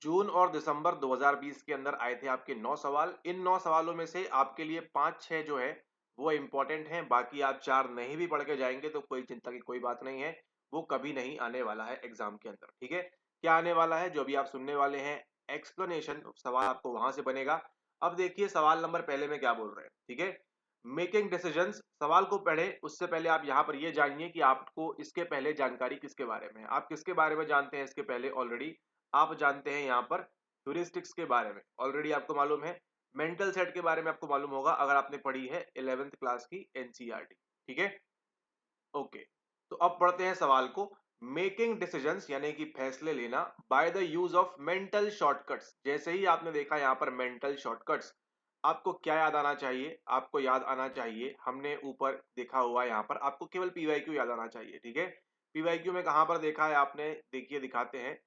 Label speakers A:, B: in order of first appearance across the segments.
A: जून और दिसंबर 2020 के अंदर आए थे आपके 9 सवाल। इन 9 सवालों में से आपके लिए 5-6 जो है वो इम्पोर्टेंट हैं, बाकी आप 4 नहीं भी पढ़ के जाएँगे तो कोई चिंता की कोई बात नहीं है, वो कभी नहीं आने वाला है एग्ज़ाम के अंदर, ठीक है? क्या आने वाला है, जो अभी आप सुनने वाले हैं एक्सप्लेनेशन सवाल आपको वहाँ से बनेगा। अब देखिए सवाल नंबर पहले में क्या बोल रहे हैं, ठीक है? मेकिंग डिसिजंस सवाल को पढ़ें उससे पहले आप यहाँ पर ये जानिए कि आपको इसके पहले जानकारी किसके बारे में है। आप किसके बारे में जानते हैं इसके पहले ऑलरेडी? आप जानते हैं यहाँ पर ह्यूरिस्टिक्स के बारे में, ऑलरेडी आपको मालूम है। मेंटल सेट के बारे में आपको मालूम होगा अगर आपने पढ़ी है 11th क्लास की एनसीईआरटी, ठीक है? ओके, तो अब पढ़ते हैं सवाल को। मेकिंग डिसीजंस यानी कि फैसले लेना by the use of mental shortcuts. जैसे ही आपने देखा यहाँ पर मेंटल शॉर्टकट्स, आपको क्या याद आना चाहिए? आपको याद आना चाहिए, हमने ऊपर देखा हुआ है यहाँ पर, आपको केवल पीवाईक्यू याद आना चाहिए, ठीक है? पीवाईक्यू में कहाँ पर देखा है आपने? देखिए दिखाते हैं।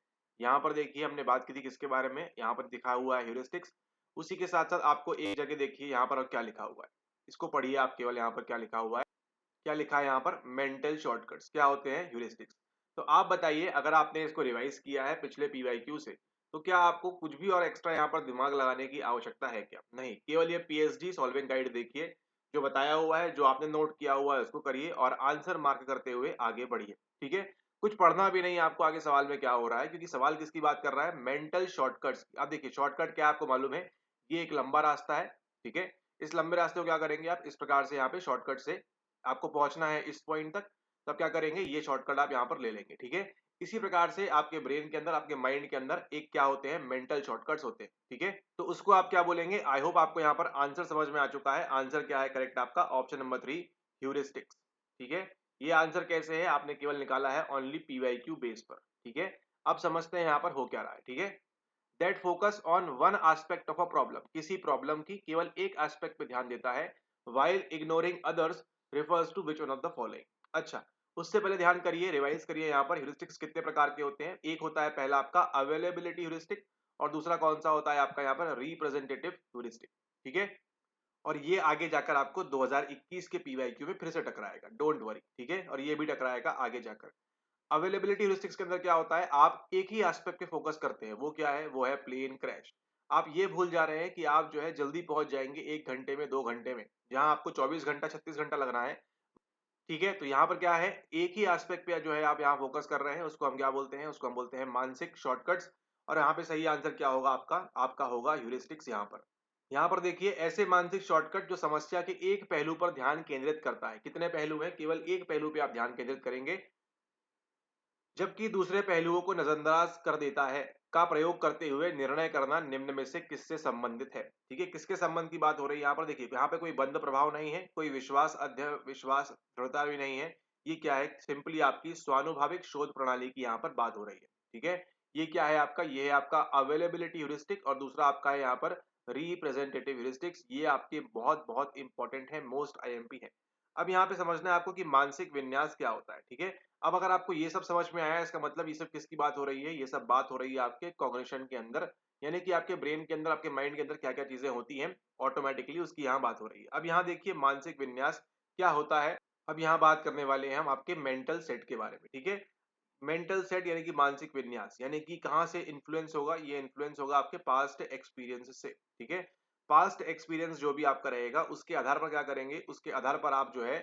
A: यहाँ पर देखिए हमने बात की थी किसके बारे में? यहाँ पर दिखा हुआ है ह्यूरिस्टिक्स। उसी के साथ साथ आपको एक जगह देखिए यहाँ पर क्या लिखा हुआ है, इसको पढ़िए आप केवल। यहाँ पर क्या लिखा हुआ है? क्या लिखा है यहाँ पर? मेंटल शॉर्टकट्स क्या होते हैं? ह्यूरिस्टिक्स। तो आप बताइए अगर आपने इसको रिवाइज किया है पिछले पीवाईक्यू से, तो क्या आपको कुछ भी और एक्स्ट्रा यहाँ पर दिमाग लगाने की आवश्यकता है क्या? नहीं, केवल ये पीएचडी सॉल्विंग गाइड देखिए, जो बताया हुआ है, जो आपने नोट किया हुआ है उसको करिए और आंसर मार्क करते हुए आगे बढ़िए, ठीक है? कुछ पढ़ना भी नहीं है आपको आगे सवाल में क्या हो रहा है, क्योंकि सवाल किसकी बात कर रहा है? Mental shortcuts. अब देखिए शॉर्टकट क्या आपको मालूम है? ये एक लंबा रास्ता है, ठीक है? इस लंबे रास्ते को क्या करेंगे आप? इस प्रकार से यहाँ पे शॉर्टकट से आपको पहुंचना है इस पॉइंट तक, तब क्या करेंगे? ये शॉर्टकट आप यहाँ पर ले लेंगे, ठीक है? इसी प्रकार से आपके ब्रेन के अंदर, आपके माइंड के अंदर एक क्या होते हैं? मेंटल शॉर्टकट्स होते हैं, ठीक है? तो उसको आप क्या बोलेंगे? आई होप आपको यहाँ पर आंसर समझ में आ चुका है। आंसर क्या है करेक्ट आपका? ऑप्शन नंबर 3, ह्यूरिस्टिक्स, ठीक है? ये आंसर कैसे है? आपने केवल निकाला है ओनली पीवाईक्यू बेस पर, ठीक है? अब समझते हैं यहाँ पर हो क्या रहा है, ठीक है? That focus on one aspect of a problem, किसी प्रॉब्लम की केवल एक एस्पेक्ट पे ध्यान देता है, while ignoring others refers to which one of the following। अच्छा, उससे पहले ध्यान करिए, रिवाइज करिए। यहाँ पर ह्यूरिस्टिक्स कितने प्रकार के होते हैं? एक होता है पहला आपका अवेलेबिलिटी ह्यूरिस्टिक, और दूसरा कौन सा होता है आपका यहाँ पर? रिप्रेजेंटेटिव ह्यूरिस्टिक, ठीक है? और ये आगे जाकर आपको 2021 के पीवाईक्यू में फिर से टकराएगा, डोंट वरी, ठीक है? और ये भी टकराएगा आगे जाकर। अवेलेबिलिटी ह्यूरिस्टिक्स के अंदर क्या होता है? आप एक ही एस्पेक्ट पे फोकस करते हैं, वो क्या है? वो है प्लेन क्रैश। आप ये भूल जा रहे हैं कि आप जो है जल्दी पहुंच जाएंगे 1 घंटे में, 2 घंटे में, जहां आपको 24 घंटा 36 घंटा लगना है, ठीक है? तो यहाँ पर क्या है? एक ही एस्पेक्ट पे जो है आप यहाँ फोकस कर रहे हैं, उसको हम क्या बोलते हैं? उसको हम बोलते हैं मानसिक शॉर्टकट्स। और यहाँ पे सही आंसर क्या होगा आपका? आपका होगा ह्यूरिस्टिक्स। यहाँ पर देखिए ऐसे मानसिक शॉर्टकट जो समस्या के एक पहलू पर ध्यान केंद्रित करता है। कितने पहलू हैं? केवल एक पहलू पे आप ध्यान केंद्रित करेंगे, जबकि दूसरे पहलुओं को नजरअंदाज कर देता है। का प्रयोग करते हुए निर्णय करना निम्न में से किससे संबंधित है? ठीक है, किसके संबंध की बात हो रही है यहाँ पर? देखिए यहाँ पे कोई बंद प्रभाव नहीं है, कोई विश्वास दृढ़ता भी नहीं है। ये क्या है? सिंपली आपकी स्वानुभाविक शोध प्रणाली की यहाँ पर बात हो रही है, ठीक है? ये क्या है आपका? ये है आपका अवेलेबिलिटी ह्यूरिस्टिक, और दूसरा आपका है यहाँ पर रिप्रेजेंटेटिव ह्यूरिस्टिक्स। ये आपके बहुत बहुत इंपॉर्टेंट है, मोस्ट आईएमपी है। अब यहाँ पे समझना है आपको कि मानसिक विन्यास क्या होता है, ठीक है? अब अगर आपको ये सब समझ में आया, इसका मतलब ये सब किसकी बात हो रही है? ये सब बात हो रही है आपके कॉग्निशन के अंदर, यानी कि आपके ब्रेन के अंदर, आपके माइंड के अंदर क्या क्या चीजें होती हैं ऑटोमेटिकली, उसकी यहाँ बात हो रही है। अब यहाँ देखिए मानसिक विन्यास क्या होता है। अब यहाँ बात करने वाले हैं हम आपके मेंटल सेट के बारे में, ठीक है? मेंटल सेट यानी कि मानसिक विन्यास, यानी कि कहाँ से इन्फ्लुएंस होगा? ये इन्फ्लुएंस होगा आपके पास्ट एक्सपीरियंस से, ठीक है? पास्ट एक्सपीरियंस जो भी आपका रहेगा, उसके आधार पर क्या करेंगे? उसके आधार पर आप जो है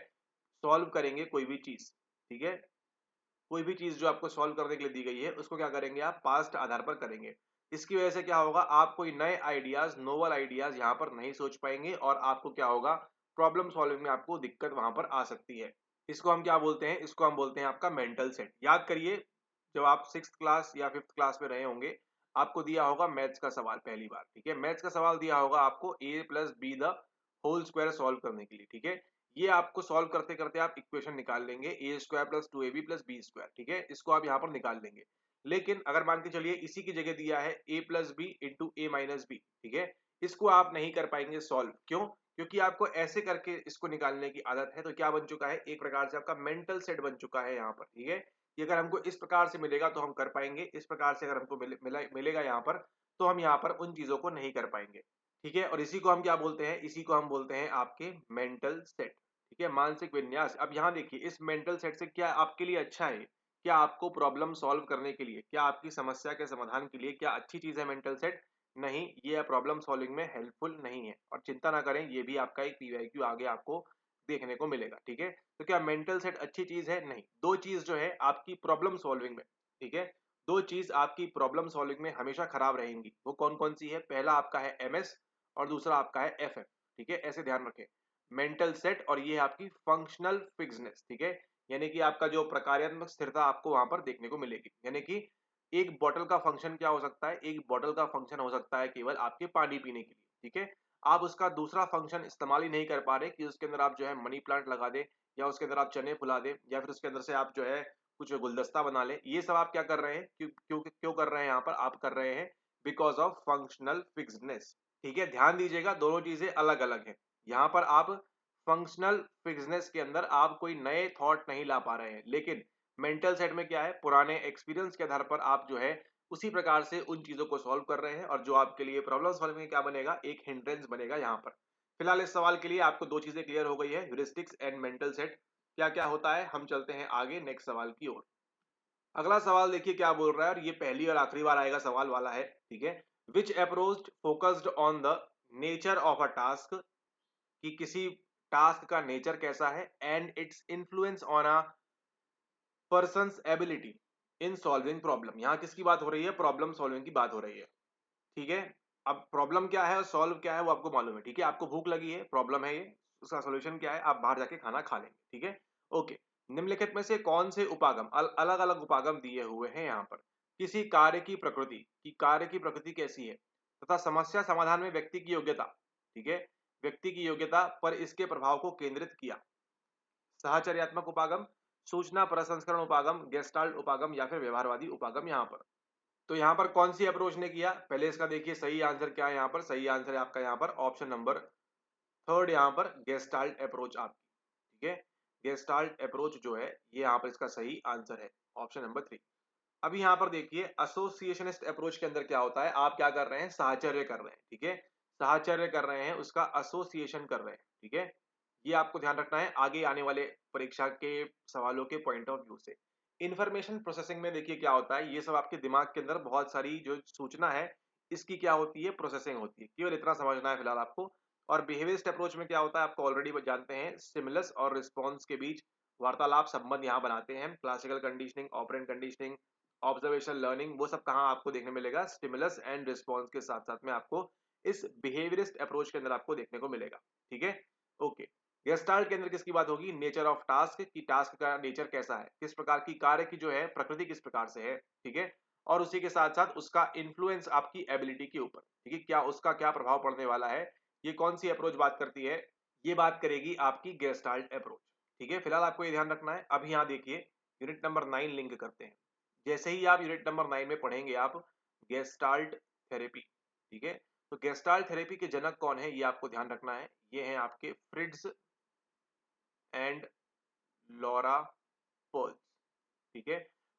A: सॉल्व करेंगे कोई भी चीज, ठीक है? कोई भी चीज जो आपको सॉल्व करने के लिए दी गई है, उसको क्या करेंगे? आप पास्ट आधार पर करेंगे। इसकी वजह से क्या होगा? आप कोई नए आइडियाज, नोवल आइडियाज यहाँ पर नहीं सोच पाएंगे, और आपको क्या होगा? प्रॉब्लम सॉल्विंग में आपको दिक्कत वहां पर आ सकती है। इसको हम क्या बोलते हैं? इसको हम बोलते हैं आपका मेंटल सेट। याद करिए, जब आप 6th क्लास या 5th क्लास में रहे होंगे, आपको दिया होगा मैथ्स का सवाल पहली बार, ठीक है? मैथ्स का सवाल दिया होगा आपको a+b the whole square solve करने के लिए, ठीक है? ये आपको सॉल्व करते करते आप इक्वेशन निकाल लेंगे, ए स्क्वायर प्लस 2ab+b², ठीक है? इसको आप यहाँ पर निकाल लेंगे। लेकिन अगर मान के चलिए इसी की जगह दिया है a+b इंटू a-b, ठीक है? इसको आप नहीं कर पाएंगे सॉल्व। क्यों? क्योंकि आपको ऐसे करके इसको निकालने की आदत है। तो क्या बन चुका है? एक प्रकार से आपका मेंटल सेट बन चुका है यहाँ पर, ठीक है? कि अगर हमको इस प्रकार से मिलेगा तो हम कर पाएंगे, इस प्रकार से अगर हमको मिलेगा यहाँ पर, तो हम यहाँ पर उन चीजों को नहीं कर पाएंगे, ठीक है? और इसी को हम क्या बोलते हैं? इसी को हम बोलते हैं आपके मेंटल सेट, ठीक है? मानसिक विन्यास। अब यहाँ देखिए इस मेंटल सेट से क्या आपके लिए अच्छा है? क्या आपको प्रॉब्लम सॉल्व करने के लिए, क्या आपकी समस्या के समाधान के लिए क्या अच्छी चीज़ है मेंटल सेट? नहीं, ये प्रॉब्लम सॉल्विंग में हेल्पफुल नहीं है और चिंता ना करें, ये भी आपका एक पीवाईक्यू आगे आपको देखने को मिलेगा, ठीक है? तो क्या मेंटल सेट अच्छी चीज़ है? नहीं। 2 चीज़ जो है आपकी प्रॉब्लम सॉल्विंग में, ठीक है? 2 चीज़ आपकी प्रॉब्लम सॉल्विंग में हमेशा खराब रहेंगी। वो कौन-कौन सी है? पहला आपका है एमएस और दूसरा आपका है एफएफ, ठीक है? ऐसे ध्यान रखें। मेंटल सेट और ये है आपकी फंक्शनल फिक्सनेस, ठीक है? यानी कि आपका जो प्रकार्यात्मक स्थिरता आपको वहाँ पर देखने को मिलेगी। यानी कि एक बॉटल का फंक्शन क्या हो सकता है? एक बॉटल का फंक्शन हो सकता है केवल आपके पानी पीने के लिए, ठीक है? आप उसका दूसरा फंक्शन इस्तेमाल ही नहीं कर पा रहे कि उसके अंदर आप जो है मनी प्लांट लगा दें या उसके अंदर आप चने फुला दें या फिर उसके अंदर से आप जो है कुछ गुलदस्ता बना लें। ये सब आप क्या कर रहे हैं? क्यों कर रहे हैं यहाँ पर? आप कर रहे हैं बिकॉज़ ऑफ फंक्शनल फिक्सनेस, ठीक है? ध्यान दीजिएगा, दोनों चीज़ें अलग-अलग हैं। यहाँ पर आप फंक्शनल फिक्सनेस के अंदर आप कोई नए थॉट नहीं ला पा रहे हैं, लेकिन मेंटल सेट में क्या है, पुराने एक्सपीरियंस के आधार पर आप जो है उसी प्रकार से उन चीजों को सॉल्व कर रहे हैं और जो आपके लिए प्रॉब्लम सॉल्विंग में क्या बनेगा, एक हिंड्रेंस बनेगा यहाँ पर। फिलहाल इस सवाल के लिए आपको 2 चीजें क्लियर हो गई है, ह्यूरिस्टिक्स एंड मेंटल सेट क्या क्या होता है। हम चलते हैं आगे नेक्स्ट सवाल की ओर। अगला सवाल देखिए क्या बोल रहा है और ये पहली और आखिरी बार आएगा सवाल वाला है, ठीक है? Which approach focused on the nature of a task, कि किसी टास्क का नेचर कैसा है and it's influence on a person's ability in solving problem. यहाँ किसकी बात हो रही है? प्रॉब्लम सॉल्विंग की बात हो रही है, ठीक है? अब प्रॉब्लम क्या है और सॉल्व क्या है वो आपको मालूम है, ठीक है? आपको भूख लगी है, प्रॉब्लम है ये, उसका सॉल्यूशन क्या है? आप बाहर जाके खाना खा लेंगे, ठीक है? ओके। निम्नलिखित में से कौन से उपागम अलग अलग उपागम दिए हुए हैं यहाँ पर? किसी कार्य की प्रकृति, कि कार्य की प्रकृति कैसी है तथा समस्या समाधान में व्यक्ति की योग्यता, ठीक है? व्यक्ति की योग्यता पर इसके प्रभाव को केंद्रित किया। साहचर्यात्मक उपागम, सूचना प्रसंस्करण उपागम, गेस्टाल्ट उपागम या फिर व्यवहारवादी उपागम। यहाँ पर तो यहाँ पर कौन सी अप्रोच ने किया? पहले इसका देखिए सही आंसर क्या है। यहाँ पर सही आंसर है आपका यहाँ पर ऑप्शन नंबर थर्ड, यहाँ पर गेस्टाल्ट अप्रोच आपकी, ठीक है? गेस्टाल्ट अप्रोच जो है ये यहाँ पर इसका सही आंसर है, ऑप्शन नंबर 3। अभी यहाँ पर देखिए एसोसिएशनिस्ट अप्रोच के अंदर क्या होता है, आप क्या कर रहे हैं? साहचर्य कर रहे हैं, ठीक है? साहचर्य कर रहे हैं, उसका एसोसिएशन कर रहे हैं, ठीक है? ये आपको ध्यान रखना है आगे आने वाले परीक्षा के सवालों के पॉइंट ऑफ व्यू से। इंफॉर्मेशन प्रोसेसिंग में देखिए क्या होता है, ये सब आपके दिमाग के अंदर बहुत सारी जो सूचना है इसकी क्या होती है? प्रोसेसिंग होती है। केवल इतना समझना है फिलहाल आपको। और बिहेवियरिस्ट अप्रोच में क्या होता है आपको ऑलरेडी जानते हैं, स्टिमुलस और रिस्पॉन्स के बीच वार्तालाप संबंध यहाँ बनाते हैं। Classical conditioning, operant conditioning, observation learning, वो सब कहाँ आपको देखने मिलेगा? स्टिमुलस एंड रिस्पॉन्स के साथ साथ में आपको इस बिहेवियरिस्ट अप्रोच के अंदर आपको देखने को मिलेगा, ठीक है? ओके। गेस्टाल्ट के अंदर किसकी बात होगी? नेचर ऑफ टास्क, की टास्क का नेचर कैसा है, किस प्रकार की कार्य की जो है प्रकृति किस प्रकार से है, ठीक है? और उसी के साथ साथ उसका इन्फ्लुएंस आपकी एबिलिटी के ऊपर, ठीक है? क्या उसका क्या प्रभाव पड़ने वाला है? ये कौन सी अप्रोच बात करती है? ये बात करेगी आपकी गेस्टाल्ट अप्रोच, ठीक है? फिलहाल आपको ये ध्यान रखना है। अब यहाँ देखिए यूनिट नंबर 9 लिंक करते हैं। जैसे ही आप यूनिट नंबर 9 में पढ़ेंगे आप गेस्टाल्ट थेरेपी, ठीक है? तो गेस्टाल्ट थेरेपी के जनक कौन है ये आपको ध्यान रखना है। ये हैं आपके फ्रिट्ज एंड लॉरा पर्ल्स, ठीक है?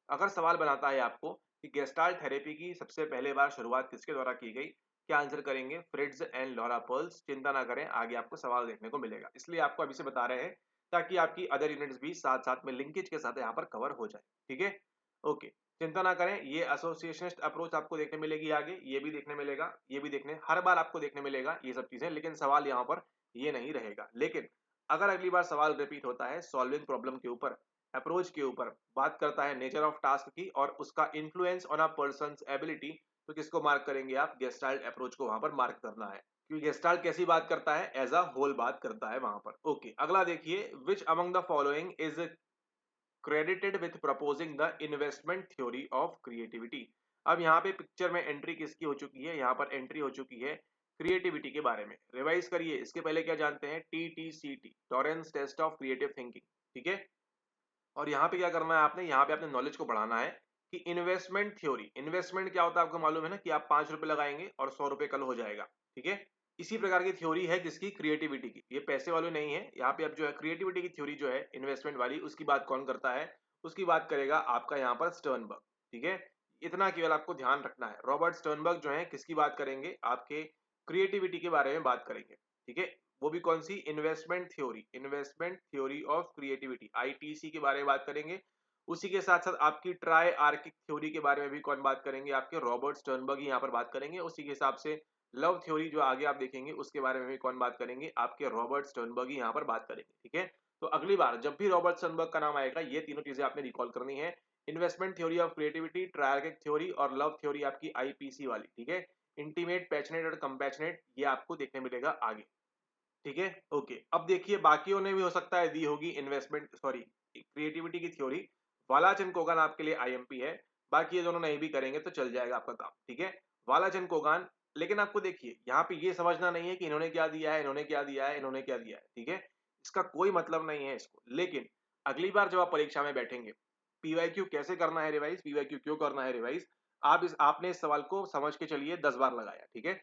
A: अगर सवाल बनाता है आपको कि गेस्टाल्ट थेरेपी की सबसे पहले बार शुरुआत किसके द्वारा की गई, क्या आंसर करेंगे? Fritz and Laura pearls. चिंता ना करें, आगे आपको सवाल देखने को मिलेगा, इसलिए आपको अभी से बता रहे हैं ताकि आपकी अदर यूनिट्स भी साथ साथ में लिंकेज के साथ यहाँ पर कवर हो जाए, ठीक है? ओके। चिंता ना करें, ये एसोसिएशनिस्ट अप्रोच आपको देखने मिलेगी आगे, ये भी देखने मिलेगा, ये भी देखने हर बार आपको देखने मिलेगा ये सब चीजें, लेकिन सवाल यहाँ पर ये नहीं रहेगा। लेकिन अगर अगली बार सवाल रिपीट होता है सॉल्विंग प्रॉब्लम के ऊपर, अप्रोच के ऊपर, बात करता है नेचर ऑफ टास्क की और उसका influence on a person's ability, तो किसको मार्क करेंगे आप? गेस्टाल्ट अप्रोच को वहां पर मार्क करना है, क्योंकि गेस्टाल्ट कैसी बात करता है? एज अ होल बात करता है वहां पर। ओके, अगला देखिए, which among the following is credited with proposing the investment theory of creativity. अब यहाँ पे पिक्चर में एंट्री किसकी हो चुकी है? यहाँ पर एंट्री हो चुकी है क्रिएटिविटी के बारे में। रिवाइज करिए, इसके पहले क्या जानते हैं? TTCT, Torrance test of creative thinking, ठीक है? और यहाँ पे क्या करना है आपने? यहाँ पे अपने नॉलेज को बढ़ाना है कि इन्वेस्टमेंट थ्योरी, इन्वेस्टमेंट क्या होता है आपको मालूम है ना, कि आप 5 रुपए लगाएंगे और 100 रुपए कल हो जाएगा, ठीक है? इसी प्रकार की थ्योरी है किसकी? क्रिएटिविटी की। ये पैसे वालों नहीं है, यहाँ पे अब जो है क्रिएटिविटी की थ्योरी जो है इन्वेस्टमेंट वाली, उसकी बात कौन करता है? उसकी बात करेगा आपका यहाँ पर स्टर्नबर्ग, ठीक है? इतना केवल आपको ध्यान रखना है। रॉबर्ट स्टर्नबर्ग जो है किसकी बात करेंगे? आपके क्रिएटिविटी के बारे में बात करेंगे, ठीक है? वो भी कौन सी? Investment theory, investment theory of creativity, ITC के बारे में बात करेंगे। उसी के साथ साथ आपकी ट्राई आर्किक थ्योरी के बारे में भी कौन बात करेंगे, आपके रॉबर्ट स्टर्नबर्ग ही यहाँ पर बात करेंगे। उसी के हिसाब से लव थ्योरी जो आगे आप देखेंगे उसके बारे में भी कौन बात करेंगे, आपके रॉबर्ट स्टर्नबर्ग ही यहाँ पर बात करेंगे। ठीक है, तो अगली बार जब भी रॉबर्ट स्टर्नबर्ग का नाम आएगा ये तीनों चीजें आपने रिकॉल करनी है, investment theory of creativity, triarchic theory और लव थ्योरी आपकी आईपीसी वाली। ठीक है, इंटीमेट, पैशनेट और कंपैशनेट ये आपको देखने मिलेगा आगे। ठीक है, ओके। अब देखिए बाकियों ने भी हो सकता है दी होगी इन्वेस्टमेंट सॉरी क्रिएटिविटी की थ्योरी। वालाचंद कोगान आपके लिए आईएमपी है, बाकी ये दोनों नहीं भी करेंगे तो चल जाएगा आपका काम। ठीक है, वालाचंद कोगान। लेकिन आपको देखिए यहाँ पे ये समझना नहीं है कि इन्होंने क्या दिया है, इन्होंने क्या दिया है, इन्होंने क्या दिया है। ठीक है, इसका कोई मतलब नहीं है इसको। लेकिन अगली बार जब आप परीक्षा में बैठेंगे, पीवाईक्यू कैसे करना है रिवाइज, पीवाईक्यू क्यों करना है रिवाइज, आपने इस सवाल को समझ के चलिए 10 बार लगाया। ठीक है,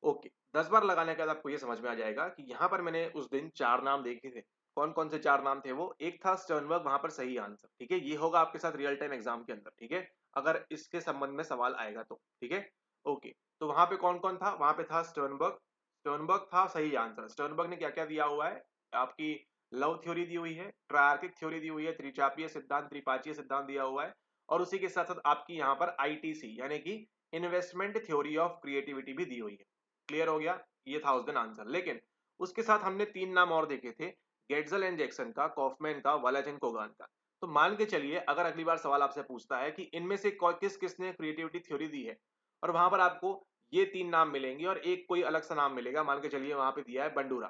A: ओके। 10 बार लगाने के बाद आपको ये समझ में आ जाएगा कि यहाँ पर मैंने उस दिन 4 नाम देखे थे। कौन-कौन से 4 नाम थे वो? एक था स्टर्नबर्ग, वहाँ पर सही आंसर। ठीक है? ये होगा आपके साथ रियल टाइम एग्ज़ाम के अंदर। ठीक है? अगर इसके संबंध में सवाल आएगा तो। ठीक है? ओके। तो वहाँ पे कौन-कौन था? वहाँ पे था स्टर्नबर्ग। स्टर्नबर्ग था सही आंसर। स्टर्नबर्ग ने क्या-क्या दिया हुआ है? आपकी लव थ्योरी दी हुई है, ट्रायर्किक थ्योरी दी हुई है, त्रिचापीय सिद्धांत, त्रिपाचीय सिद्धांत दिया हुआ है और उसी के साथ-साथ आपकी यहाँ पर आईटीसी यानी कि इन्वेस्टमेंट थ्योरी ऑफ क्रिएटिविटी भी दी हुई है। क्लियर हो गया? ये था उस दिन आंसर। लेकिन उसके साथ हमने 3 नाम और देखे थे, गेट्सल एंड जैक्सन का, कॉफमैन का, वालाचन कोगान का। तो मान के चलिए अगर अगली बार सवाल आपसे पूछता है कि इनमें से किस-किसने क्रिएटिविटी थ्योरी दी है और वहां पर आपको ये 3 नाम मिलेंगे और एक कोई अलग सा नाम मिलेगा, मान के चलिए वहां पे दिया है बंडूरा।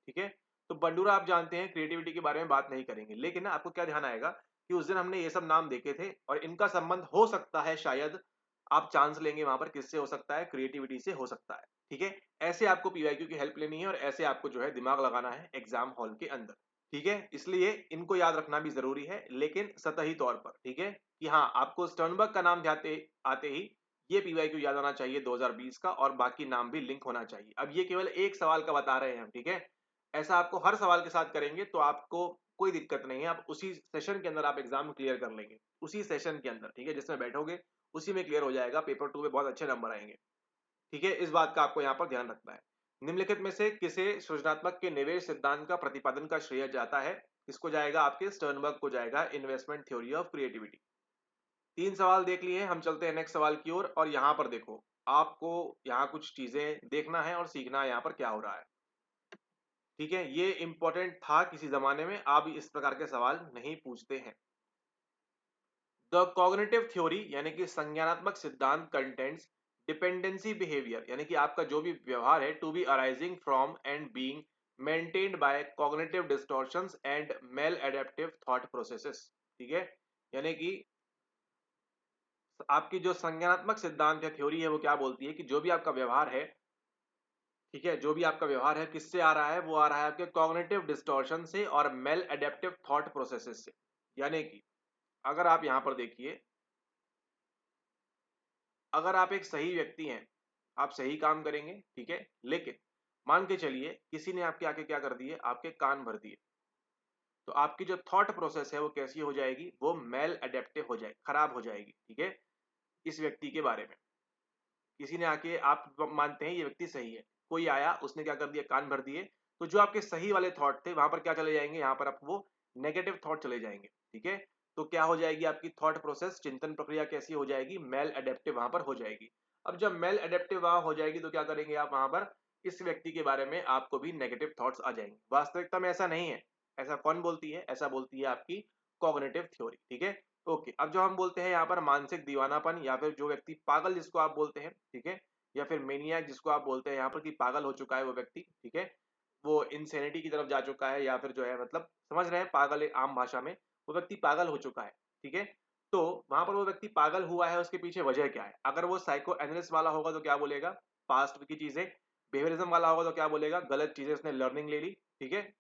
A: ठीक है? तो बंडूरा आप जानते हैं क्रिएटिविटी के बारे में बात नहीं करेंगे, लेकिन ना आपको क्या ध्यान आएगा कि उस दिन हमने ये सब नाम देखे थे और इनका संबंध हो सकता है शायद आप चांस लेंगे वहां पर किससे हो सकता है, क्रिएटिविटी से हो सकता है। ठीक है, ऐसे आपको पीवाईक्यू की हेल्प लेनी है और ऐसे आपको जो है दिमाग लगाना है एग्जाम हॉल के अंदर। ठीक है, इसलिए इनको याद रखना भी जरूरी है लेकिन सतही तौर पर। ठीक है, कि हाँ आपको स्टर्नबर्ग का नाम ध्याते आते ही ये पीवाईक्यू याद आना चाहिए 2020 का और बाकी नाम भी लिंक होना चाहिए। अब ये केवल एक सवाल का बता रहे हैं हम। ठीक है, ऐसा आपको हर सवाल के साथ करेंगे तो आपको कोई दिक्कत नहीं है, आप उसी सेशन के अंदर आप एग्जाम क्लियर कर लेंगे, उसी सेशन के अंदर। ठीक है, जिसमें बैठोगे उसी में क्लियर हो जाएगा, पेपर 2 में बहुत अच्छे नंबर आएंगे। ठीक है, इस बात का आपको यहाँ पर ध्यान रखना है। निम्नलिखित में से किसे सृजनात्मक के निवेश सिद्धांत का प्रतिपादन का श्रेय जाता है? किसको जाएगा? आपके स्टर्नबर्ग को जाएगा, इन्वेस्टमेंट थ्योरी ऑफ क्रिएटिविटी। 3 सवाल देख लिए, हम चलते हैं नेक्स्ट सवाल की ओर और यहाँ पर देखो, आपको यहाँ कुछ चीजें देखना है और सीखना है यहाँ पर क्या हो रहा है। ठीक है, ये इंपॉर्टेंट था किसी जमाने में, अब इस प्रकार के सवाल नहीं पूछते हैं। द कॉग्निटिव थ्योरी यानी कि संज्ञानात्मक सिद्धांत कंटेंट्स डिपेंडेंसी बिहेवियर यानी कि आपका जो भी व्यवहार है to be arising from and being maintained by cognitive distortions and maladaptive thought processes. ठीक है, यानी कि आपकी जो संज्ञानात्मक सिद्धांत है, थ्योरी है, वो क्या बोलती है कि जो भी आपका व्यवहार है, ठीक है, जो भी आपका व्यवहार है किससे आ रहा है, वो आ रहा है आपके कॉग्निटिव डिस्टॉर्शन से और मेल एडेप्टिव थॉट प्रोसेसेस से। यानी कि अगर आप यहां पर देखिए, अगर आप एक सही व्यक्ति हैं, आप सही काम करेंगे। ठीक है, लेकिन मान के चलिए किसी ने आपके आके क्या कर दिए, आपके कान भर दिए, तो आपकी जो थॉट प्रोसेस है वो कैसी हो जाएगी, वो मेल एडेप्टिव हो जाएगी, खराब हो जाएगी। ठीक है, इस व्यक्ति के बारे में किसी ने आके, आप मानते हैं ये व्यक्ति सही है, कोई आया उसने क्या कर दिया, कान भर दिए, तो जो आपके सही वाले थॉट थे वहां पर क्या चले जाएंगे, यहाँ पर आप वो नेगेटिव थॉट चले जाएंगे। ठीक है, तो क्या हो जाएगी आपकी थॉट प्रोसेस, चिंतन प्रक्रिया कैसी हो जाएगी, मेल एडेप्टिव वहां पर हो जाएगी। अब जब मेल एडेप्टिव वहां हो जाएगी तो क्या करेंगे आप, वहां पर इस व्यक्ति के बारे में आपको भी नेगेटिव थॉट्स आ जाएंगे। वास्तविकता में ऐसा नहीं है। ऐसा कौन बोलती है, ऐसा बोलती है आपकी कॉग्निटिव थ्योरी। ठीक है, ओके। अब जो हम बोलते हैं यहाँ पर मानसिक दीवानापन या फिर जो व्यक्ति पागल जिसको आप बोलते हैं, ठीक है, या फिर मेनियाक जिसको आप बोलते हैं यहाँ पर कि पागल हो चुका है वो व्यक्ति। ठीक है, वो इंसेनिटी की तरफ जा चुका है या फिर जो है मतलब समझ रहे हैं, पागल एक आम भाषा में वो व्यक्ति पागल हो चुका है। ठीक है, तो वहां पर वो व्यक्ति पागल हुआ है, उसके पीछे वजह क्या है? अगर वो साइको एनालिस्ट वाला होगा तो क्या बोलेगा, पास्ट की चीजें। बिहेवियरिज्म वाला होगा तो क्या बोलेगा, गलत चीजें उसने लर्निंग ले ली। ठीक है,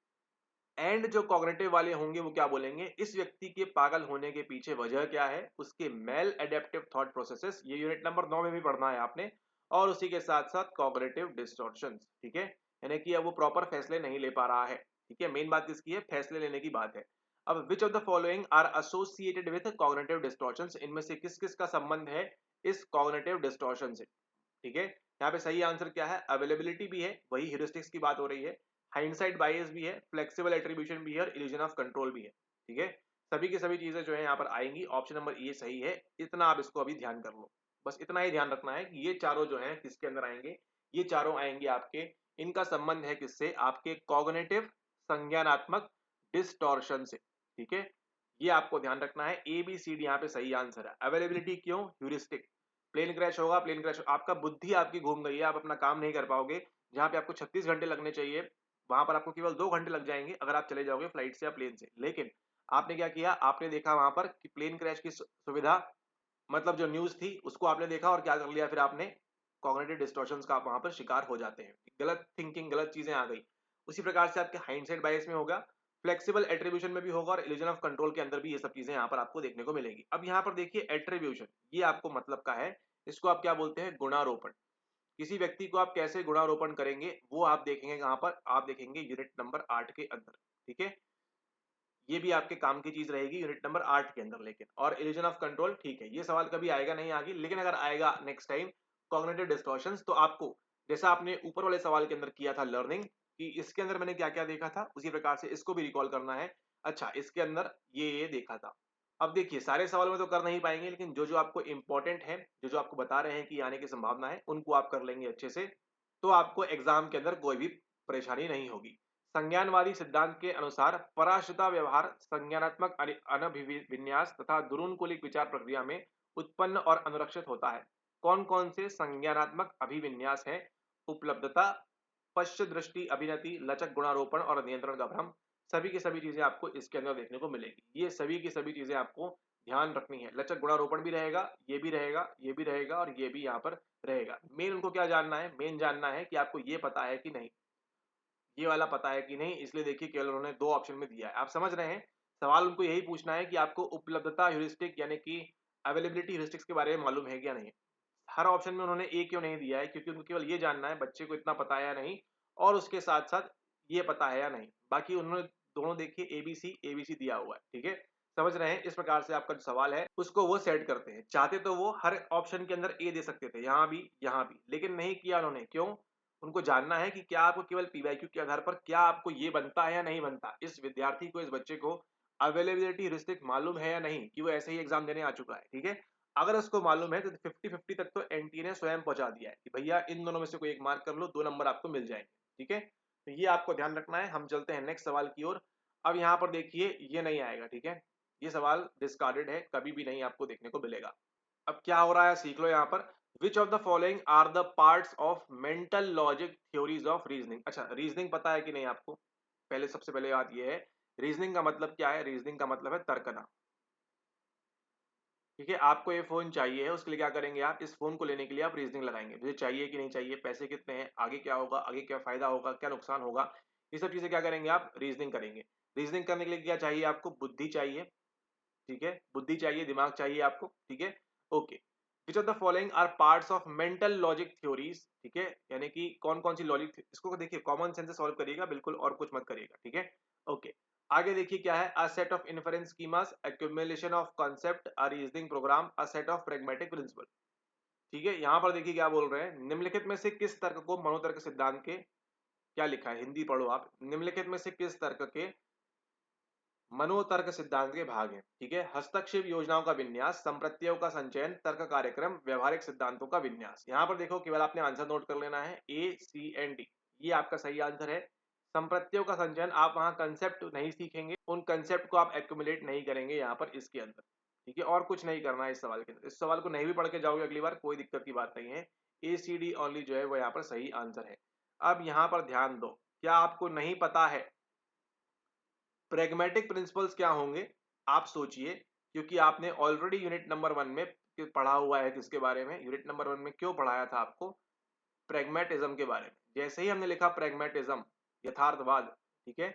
A: एंड जो कॉग्निटिव वाले होंगे वो क्या बोलेंगे, इस व्यक्ति के पागल होने के पीछे वजह क्या है, उसके मेल एडेप्टिव थॉट प्रोसेसेस। ये यूनिट नंबर 9 में भी पढ़ना है आपने। और उसी के साथ साथ कॉग्निटिव डिस्टॉर्शंस। ठीक है, यानी कि अब वो प्रॉपर फैसले नहीं ले पा रहा है। ठीक है, मेन बात किसकी है, फैसले लेने की बात है। अब which of the following are associated with cognitive distortions, इनमें से किस किस का संबंध है इस कॉग्निटिव डिस्टॉर्शन से? ठीक है, यहाँ पे सही आंसर क्या है, अवेलेबिलिटी भी है, वही ह्यूरिस्टिक्स की बात हो रही है, हाइंडसाइट बायस भी है, फ्लेक्सिबल एट्रीब्यूशन भी है और इल्यूजन ऑफ कंट्रोल भी है। ठीक है, सभी की सभी चीजें जो है यहाँ पर आएंगी। ऑप्शन नंबर ए सही है, इतना आप इसको अभी ध्यान कर लो। बस इतना ही ध्यान रखना है कि ये चारों जो हैं किसके अंदर आएंगे, ये चारों आएंगे आपके, इनका संबंध है किससे, आपके कॉग्निटिव संज्ञानात्मक डिस्टॉर्शन से। ठीक है, ये आपको ध्यान रखना है। ए बी सी डी यहाँ पे सही आंसर है। अवेलेबिलिटी क्यों, ह्यूरिस्टिक, प्लेन क्रैश होगा, प्लेन क्रैश, आपका बुद्धि आपकी घूम गई है, आप अपना काम नहीं कर पाओगे। जहां पे आपको 36 घंटे लगने चाहिए वहां पर आपको केवल 2 घंटे लग जाएंगे अगर आप चले जाओगे फ्लाइट से या प्लेन से। लेकिन आपने क्या किया, आपने देखा वहां पर कि प्लेन क्रैश की सुविधा, मतलब जो न्यूज थी उसको आपने देखा और क्या कर लिया, फिर आपने कॉग्निटिव डिस्टॉर्शंस का आप वहां पर शिकार हो जाते हैं। गलत थिंकिंग, गलत चीजें आ गई। उसी प्रकार से आपके हाइंडसाइट बायस में होगा, फ्लेक्सिबल एट्रीब्यूशन में भी होगा, और इल्यूजन ऑफ कंट्रोल के अंदर भी ये सब चीजें यहाँ पर आपको देखने को मिलेगी। अब यहाँ पर देखिए एट्रीब्यूशन, ये आपको मतलब का है, इसको आप क्या बोलते हैं, गुणारोपण। किसी व्यक्ति को आप कैसे गुणारोपण करेंगे वो आप देखेंगे कहां पर, आप देखेंगे यूनिट नंबर 8 के अंदर। ठीक है, ये भी आपके काम की चीज रहेगी यूनिट नंबर 8 के अंदर। लेकिन और इल्यूजन ऑफ कंट्रोल, ठीक है, ये सवाल कभी आएगा नहीं आगे, लेकिन अगर आएगा नेक्स्ट टाइम कॉग्निटिव डिस्टॉर्शंस, तो आपको जैसा आपने ऊपर वाले सवाल के अंदर किया था लर्निंग, कि इसके अंदर मैंने क्या क्या देखा था, उसी प्रकार से इसको भी रिकॉल करना है। अच्छा, इसके अंदर ये देखा था। अब देखिए सारे सवाल में तो कर नहीं पाएंगे, लेकिन जो जो आपको इंपॉर्टेंट है, जो जो आपको बता रहे हैं कि आने की संभावना है, उनको आप कर लेंगे अच्छे से, तो आपको एग्जाम के अंदर कोई भी परेशानी नहीं होगी। संज्ञानवादी सिद्धांत के अनुसार पराश्रिता व्यवहार संज्ञानात्मक अभिविन्यास तथा दुरूनकुलिक विचार प्रक्रिया में उत्पन्न और अनुरक्षित होता है। कौन कौन से संज्ञानात्मक अभिविन्यास है, उपलब्धता, पश्च दृष्टि अभिनति, लचक गुणारोपण और नियंत्रण का भ्रम, सभी की सभी चीजें आपको इसके अंदर देखने को मिलेगी। ये सभी की सभी चीजें आपको ध्यान रखनी है। लचक गुणारोपण भी रहेगा, ये भी रहेगा, ये भी रहेगा, और ये भी यहाँ पर रहेगा। मेन उनको क्या जानना है, मेन जानना है कि आपको ये पता है कि नहीं, ये वाला पता है कि नहीं। इसलिए देखिए केवल उन्होंने 2 ऑप्शन में दिया है, आप समझ रहे हैं। सवाल उनको यही पूछना है कि आपको उपलब्धता ह्यूरिस्टिक यानी कि अवेलेबिलिटी ह्यूरिस्टिक्स के बारे में मालूम है क्या नहीं। हर ऑप्शन में उन्होंने ए क्यों नहीं दिया है, क्योंकि उनको केवल ये जानना है बच्चे को इतना पता है या नहीं, और उसके साथ साथ ये पता है या नहीं। बाकी उन्होंने दोनों देखिए एबीसी दिया हुआ है। ठीक है, समझ रहे हैं। इस प्रकार से आपका जो सवाल है उसको वो सेट करते हैं। चाहते तो वो हर ऑप्शन के अंदर ए दे सकते थे, यहाँ भी, लेकिन नहीं किया उन्होंने। क्यों, उनको जानना है कि क्या आपको केवल पीवाईक्यू के आधार पर क्या आपको ये बनता है या नहीं बनता। इस विद्यार्थी को, इस बच्चे को अवेलेबिलिटी ह्यूरिस्टिक मालूम है या नहीं, कि वो ऐसे ही एग्जाम देने आ चुका है। ठीक है, अगर उसको मालूम है तो 50-50 तक तो एनटीए ने स्वयं पहुंचा दिया है कि भैया इन दोनों में से कोई एक मार्क कर लो, 2 नंबर आपको मिल जाएंगे। ठीक है, तो ये आपको ध्यान रखना है। हम चलते हैं नेक्स्ट सवाल की ओर। अब यहाँ पर देखिए ये नहीं आएगा। ठीक है, ये सवाल डिस्कार्डेड है, कभी भी नहीं आपको देखने को मिलेगा। अब क्या हो रहा है सीख लो यहाँ पर। Which of the following are the parts of mental logic theories of reasoning. अच्छा, रीजनिंग पता है कि नहीं आपको, पहले सबसे पहले बात ये है रीजनिंग का मतलब क्या है। रीजनिंग का मतलब है तर्कना। ठीक है, आपको ये फोन चाहिए है, उसके लिए क्या करेंगे आप, इस फोन को लेने के लिए आप रीजनिंग लगाएंगे, मुझे चाहिए कि नहीं चाहिए, पैसे कितने हैं, आगे क्या होगा, आगे क्या फायदा होगा, क्या नुकसान होगा, ये सब चीजें क्या करेंगे आप, रीजनिंग करेंगे। रीजनिंग करने के लिए क्या चाहिए आपको, बुद्धि चाहिए। ठीक है, बुद्धि चाहिए, दिमाग चाहिए आपको। ठीक है, okay. Which of the following are parts of mental logic theories. ठीक है, यानी कि कौन कौन सी लॉजिक, इसको देखिए कॉमन सेंस से सॉल्व करिएगा बिल्कुल, और कुछ मत करिएगा। ठीक है, ओके। आगे देखिए क्या है, a set of inference schemas, accumulation of concept, a reasoning program, a set of pragmatic principle. ठीक है, यहां पर देखिए क्या बोल रहे हैं, निम्नलिखित में से किस तर्क को मनोतर्क सिद्धांत के, क्या लिखा है हिंदी पढ़ो आप, निम्नलिखित में से किस तर्क के मनोतर्क सिद्धांत के भाग हैं। ठीक है, हस्तक्षेप योजनाओं का विन्यास, संप्रत्ययों का संचयन, तर्क कार्यक्रम, व्यवहारिक सिद्धांतों का विन्यास। यहां पर देखो केवल आपने आंसर नोट कर लेना है, A, C एंड D, ये आपका सही आंसर है। संप्रत्ययों का संचयन, आप वहां कंसेप्ट नहीं सीखेंगे, उन कंसेप्ट को आप एक्यूमुलेट नहीं करेंगे यहाँ पर इसके अंदर। ठीक है, और कुछ नहीं करना है इस सवाल के अंदर। इस सवाल को नहीं भी पढ़ के जाओगे अगली बार, कोई दिक्कत की बात नहीं है। ACD ओनली जो है वो यहाँ पर सही आंसर है। अब यहाँ पर ध्यान दो, क्या आपको नहीं पता है प्रेग्मेटिक प्रिंसिपल्स क्या होंगे, आप सोचिए, क्योंकि आपने ऑलरेडी यूनिट नंबर 1 में पढ़ा हुआ है। किसके बारे में, यूनिट नंबर 1 में क्यों पढ़ाया था आपको, प्रेग्मेटिज्म के बारे में। जैसे ही हमने लिखा प्रेग्मेटिज्म, यथार्थवाद, ठीक है,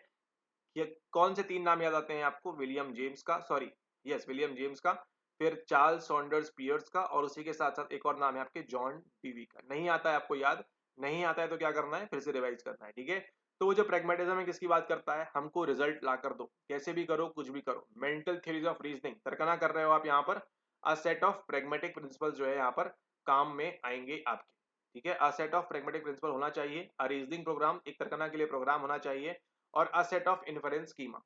A: ये कौन से 3 नाम याद आते हैं आपको, विलियम जेम्स का, सॉरी, यस विलियम जेम्स का, फिर चार्ल्स सॉन्डर्स पियर्स का, और उसी के साथ साथ एक और नाम है आपके जॉन डीवी का। नहीं आता है आपको याद, नहीं आता है तो क्या करना है, फिर से रिवाइज करना है। ठीक है, तो वो जो प्रेग्मेटिज्म है किसकी बात करता है, हमको रिजल्ट ला कर दो, कैसे भी करो, कुछ भी करो। मेंटल थ्योरीज ऑफ रीजनिंग, तर्कना कर रहे हो आप यहाँ पर, अ सेट ऑफ प्रेग्मेटिक प्रिंसिपल्स जो है यहाँ पर काम में आएंगे आपके। ठीक है, अ सेट ऑफ प्रेग्मेटिक प्रिंसिपल होना चाहिए, अ रीजनिंग प्रोग्राम, एक तर्कना के लिए प्रोग्राम होना चाहिए, और अ सेट ऑफ इन्फरेंस स्कीमा।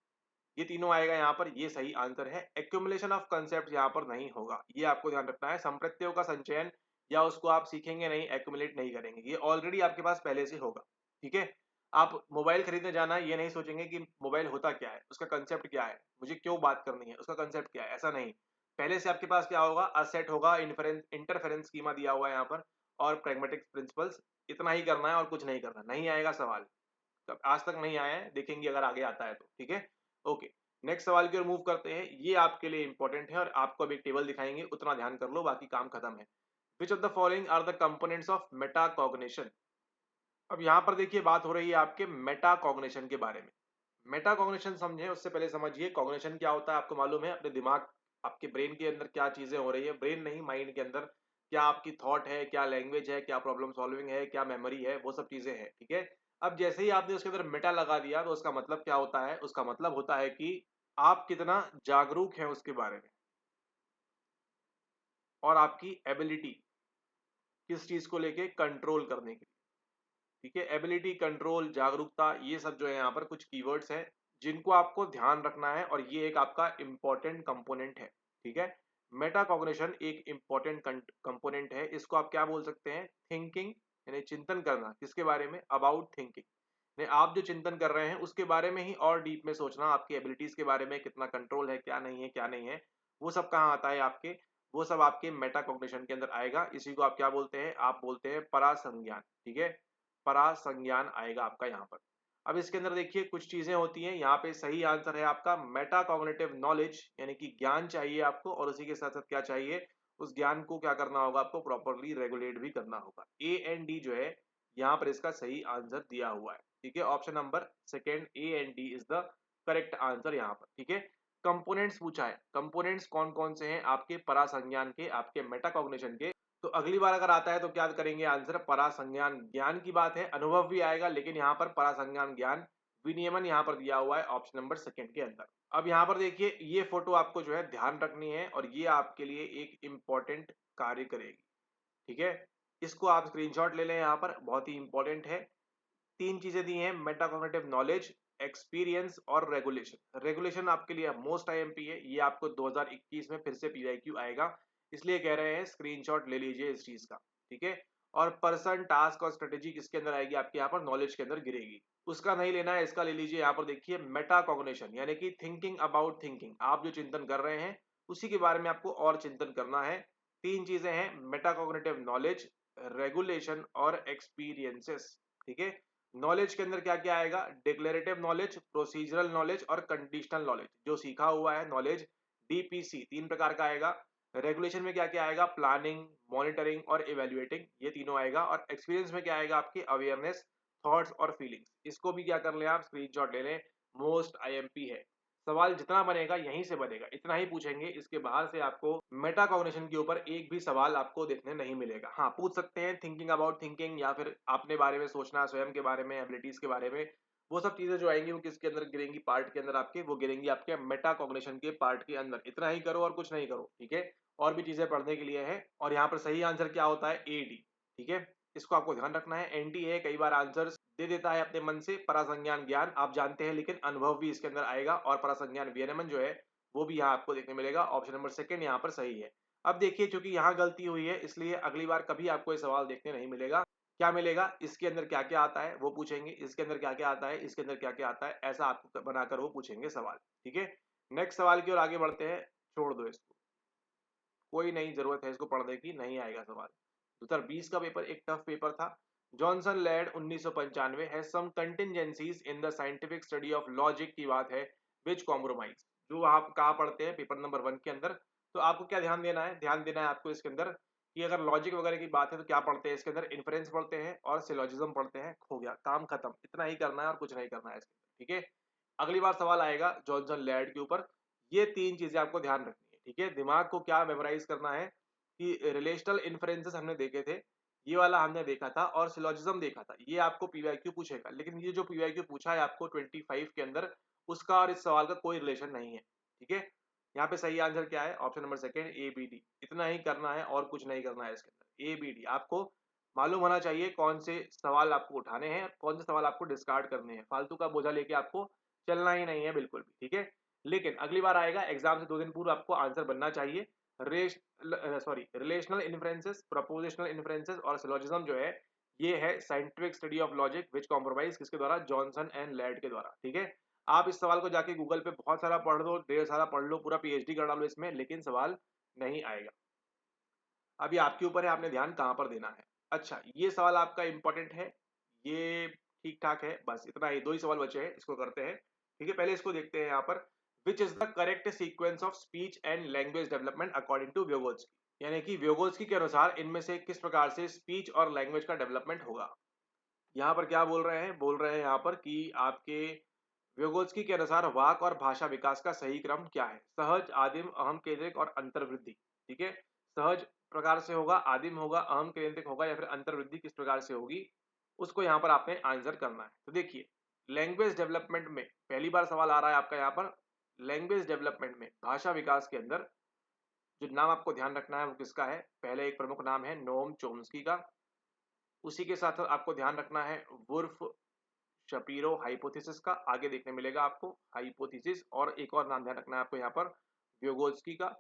A: ये तीनों आएगा यहाँ पर, ये सही आंसर है। एक्यूमुलेशन ऑफ कंसेप्ट यहाँ पर नहीं होगा, ये आपको ध्यान रखना है। संप्रत्ययों का संचयन या उसको आप सीखेंगे नहीं, एक्यूमुलेट नहीं करेंगे, ये ऑलरेडी आपके पास पहले से होगा, ठीक है। आप मोबाइल खरीदने जाना है, ये नहीं सोचेंगे कि मोबाइल होता क्या है, उसका कंसेप्ट क्या है, मुझे क्यों बात करनी है, उसका कंसेप्ट क्या है, ऐसा नहीं। पहले से आपके पास क्या होगा, असेट होगा, इंटरफेरेंस स्कीमा दिया हुआ है यहाँ पर, और प्रैग्मेटिक प्रिंसिपल्स, इतना ही करना है और कुछ नहीं करना, नहीं आएगा सवाल। तब आज तक नहीं आया है, देखेंगे अगर आगे आता है तो, ठीक है। ओके, नेक्स्ट सवाल की ओर मूव करते हैं। ये आपके लिए इंपॉर्टेंट है और आपको अभी टेबल दिखाएंगे, उतना ध्यान कर लो, बाकी काम खत्म है। Which of the following are the components of metacognition. अब यहाँ पर देखिए बात हो रही है आपके मेटाकॉग्निशन के बारे में। मेटाकॉग्निशन समझे उससे पहले समझिए कॉग्निशन क्या होता है। आपको मालूम है अपने दिमाग, आपके ब्रेन के अंदर क्या चीजें हो रही है, ब्रेन नहीं माइंड के अंदर क्या आपकी थॉट है, क्या लैंग्वेज है, क्या प्रॉब्लम सॉल्विंग है, क्या मेमोरी है, वो सब चीजें हैं, ठीक है। अब जैसे ही आपने उसके अंदर मेटा लगा दिया तो उसका मतलब क्या होता है, उसका मतलब होता है कि आप कितना जागरूक हैं उसके बारे में, और आपकी एबिलिटी किस चीज को लेके कंट्रोल करने की, ठीक है। एबिलिटी, कंट्रोल, जागरूकता, ये सब जो है यहाँ पर कुछ कीवर्ड्स हैं जिनको आपको ध्यान रखना है, और ये एक आपका इंपॉर्टेंट कंपोनेंट है, ठीक है। मेटाकॉग्निशन एक इंपॉर्टेंट कंपोनेंट है। इसको आप क्या बोल सकते हैं, थिंकिंग, यानी चिंतन करना, किसके बारे में, अबाउट थिंकिंग, यानी आप जो चिंतन कर रहे हैं उसके बारे में ही और डीप में सोचना, आपकी एबिलिटीज के बारे में, कितना कंट्रोल है, क्या नहीं है, क्या नहीं है, वो सब कहाँ आता है आपके, वो सब आपके मेटाकॉग्निशन के अंदर आएगा। इसी को आप क्या बोलते हैं, आप बोलते हैं परासंज्ञान, ठीक है। परासंज्ञान आएगा आपका यहाँ पर। अब इसके अंदर देखिए कुछ चीजें होती हैं, यहाँ पे सही आंसर है आपका मेटाकॉग्निटिव नॉलेज, यानी कि ज्ञान चाहिए आपको, और उसी के साथ साथ क्या चाहिए, उस ज्ञान को क्या करना होगा, आपको प्रॉपरली रेगुलेट भी करना होगा। ए एंड डी जो है यहाँ पर इसका सही आंसर दिया हुआ है, ठीक है। Option number second A and D is the correct answer यहाँ पर, ठीक है। कंपोनेंट्स पूछा है, कंपोनेंट्स कौन कौन से हैं आपके परासंज्ञान के, आपके मेटाकॉग्निशन के। तो अगली बार अगर आता है तो क्या करेंगे, आंसर परासंज्ञान ज्ञान की बात है, अनुभव भी आएगा, लेकिन यहाँ पर परासंज्ञान ज्ञान विनियमन यहाँ पर दिया हुआ है ऑप्शन नंबर सेकंड के अंदर। अब यहाँ पर देखिए ये फोटो आपको जो है ध्यान रखनी है, और ये आपके लिए एक इंपॉर्टेंट कार्य करेगी, ठीक है। इसको आप स्क्रीनशॉट ले लें, यहाँ पर बहुत ही इंपॉर्टेंट है। तीन चीजें दी हैं, मेटाकॉग्निटिव नॉलेज, एक्सपीरियंस और रेगुलेशन। रेगुलेशन आपके लिए मोस्ट आईएमपी है, ये आपको 2021 में फिर से पीआईक्यू आएगा, इसलिए कह रहे हैं स्क्रीनशॉट ले लीजिए इस चीज का, ठीक है। और पर्सन, टास्क और स्ट्रेटेजी किसके अंदर आएगी, आपके यहाँ पर नॉलेज के अंदर गिरेगी, उसका नहीं लेना है, इसका ले लीजिए। यहाँ पर देखिए मेटाकॉग्निशन यानी कि थिंकिंग अबाउट थिंकिंग, आप जो चिंतन कर रहे हैं उसी के बारे में आपको और चिंतन करना है। तीन चीजें हैं, मेटाकॉग्निटिव नॉलेज, रेगुलेशन और एक्सपीरियंसेस, ठीक है। नॉलेज के अंदर क्या क्या आएगा, डिक्लेरेटिव नॉलेज, प्रोसीजरल नॉलेज और कंडीशनल नॉलेज, जो सीखा हुआ है नॉलेज, डीपीसी, तीन प्रकार का आएगा। रेगुलेशन में क्या क्या आएगा, प्लानिंग, मॉनिटरिंग और इवेल्युएटिंग, ये तीनों आएगा। और एक्सपीरियंस में क्या आएगा, आपकी अवेयरनेस, थॉट्स और फीलिंग्स। इसको भी क्या कर लें आप, स्क्रीनशॉट ले लें, मोस्ट आईएमपी है। सवाल जितना बनेगा यहीं से बनेगा, इतना ही पूछेंगे, इसके बाहर से आपको मेटाकॉग्निशन के ऊपर एक भी सवाल आपको देखने नहीं मिलेगा। हाँ, पूछ सकते हैं थिंकिंग अबाउट थिंकिंग, या फिर अपने बारे में सोचना, स्वयं के बारे में, एबिलिटीज के बारे में, वो सब चीजें जो आएंगी वो किसके अंदर गिरेंगी, पार्ट के अंदर आपके, वो गिरेंगी आपके मेटाकॉग्निशन के पार्ट के अंदर। इतना ही करो और कुछ नहीं करो, ठीक है। और भी चीजें पढ़ने के लिए है, और यहाँ पर सही आंसर क्या होता है, ए डी, ठीक है। इसको आपको ध्यान रखना है। एनडी है, कई बार आंसर दे देता है अपने मन से। परासंज्ञान ज्ञान आप जानते हैं, लेकिन अनुभव भी इसके अंदर आएगा, और परासंज्ञान विनियमन जो है वो भी यहाँ आपको देखने मिलेगा। ऑप्शन नंबर सेकंड यहाँ पर सही है। अब देखिए चूंकि यहाँ गलती हुई है, इसलिए अगली बार कभी आपको ये सवाल देखने नहीं मिलेगा। क्या मिलेगा, इसके अंदर क्या क्या आता है वो पूछेंगे, इसके अंदर क्या क्या आता है, इसके अंदर क्या क्या आता है, ऐसा आपको बनाकर वो पूछेंगे सवाल, ठीक है। नेक्स्ट सवाल की ओर आगे बढ़ते हैं। छोड़ दो इसको, कोई नहीं जरूरत है इसको पढ़ने की, नहीं आएगा सवाल। 2020 का पेपर एक टफ पेपर था। जॉनसन लेड 1995 है some contingencies in the scientific study of logic की बात है, विच कॉम्प्रोमाइज, जो आप कहाँ पढ़ते हैं पेपर नंबर 1 के अंदर। तो आपको क्या ध्यान देना है, ध्यान देना है आपको इसके अंदर कि अगर लॉजिक वगैरह की बात है तो क्या पढ़ते हैं इसके अंदर, इन्फरेंस पढ़ते हैं और सिलोजिज्म पढ़ते हैं, हो गया काम खत्म, इतना ही करना है और कुछ नहीं करना है इसके अंदर, ठीक है। अगली बार सवाल आएगा जॉनसन लेड के ऊपर, ये तीन चीजें आपको ध्यान रखनी है, ठीक है। दिमाग को क्या मेमोराइज करना है कि रिलेशनल इन्फरेंसेस हमने देखे थे, ये वाला हमने देखा था, और सिलोजिज्म देखा था, ये आपको पीवाईक्यू पूछेगा। लेकिन ये जो पीवाईक्यू पूछा है आपको 25 के अंदर, उसका और इस सवाल का कोई रिलेशन नहीं है, ठीक है। यहाँ पे सही आंसर क्या है, option number second A B D, इतना ही करना है और कुछ नहीं करना है इसके अंदर। ए बी डी आपको मालूम होना चाहिए कौन से सवाल आपको उठाने हैं, कौन से सवाल आपको डिस्कार्ड करने हैं, फालतू का बोझा लेके आपको चलना ही नहीं है बिल्कुल भी, ठीक है। लेकिन अगली बार आएगा एग्जाम से 2 दिन पूर्व आपको आंसर बनना चाहिए। रिलेशनल इन्फ्रेंसेस, प्रोपोजिशनल इन्फ्रेंसेस और सिलोजिज्म जो है ये है scientific study of logic which compromise किसके द्वारा, जॉनसन एंड लैड के द्वारा। ठीक है, आप इस सवाल को जाके गूगल पे बहुत सारा पढ़ लो, ढेर सारा पढ़ लो, पूरा पीएचडी कर डालो इसमें, लेकिन सवाल नहीं आएगा। अभी आपके ऊपर है आपने ध्यान कहां पर देना है। अच्छा, ये सवाल आपका इंपॉर्टेंट है, ये ठीक ठाक है, बस इतना ही, 2 ही सवाल बचे हैं, इसको करते हैं। ठीक है, पहले इसको देखते हैं यहाँ पर, which is the correct sequence of speech and language development according to Vygotsky, यानी कि व्योगोत्स्की के अनुसार इनमें से किस प्रकार से स्पीच और लैंग्वेज का डेवलपमेंट होगा। यहाँ पर क्या बोल रहे हैं, बोल रहे हैं यहाँ पर कि आपके vygotsky के अनुसार वाक और भाषा विकास का सही क्रम क्या है, सहज, आदिम, अहम केंद्रिक और अंतर्वृद्धि। ठीक है, सहज प्रकार से होगा, आदिम होगा, अहम केंद्रिक होगा या फिर अंतर्वृद्धि किस प्रकार से होगी, उसको यहाँ पर आपने आंसर करना है। तो देखिए, लैंग्वेज डेवलपमेंट में पहली बार सवाल आ रहा है आपका यहाँ पर, लैंग्वेज डेवलपमेंट में भाषा विकास के अंदर जो नाम आपको ध्यान रखना है वो किसका है, पहले एक प्रमुख नाम है नोम चोम्स्की का, उसी के साथ आपको ध्यान रखना है वुर्फ शपीरो हाइपोथेसिस का, आगे देखने मिलेगा आपको हाइपोथेसिस, और एक और नाम ध्यान रखना है आपको यहाँ पर व्योगोत्स्की का,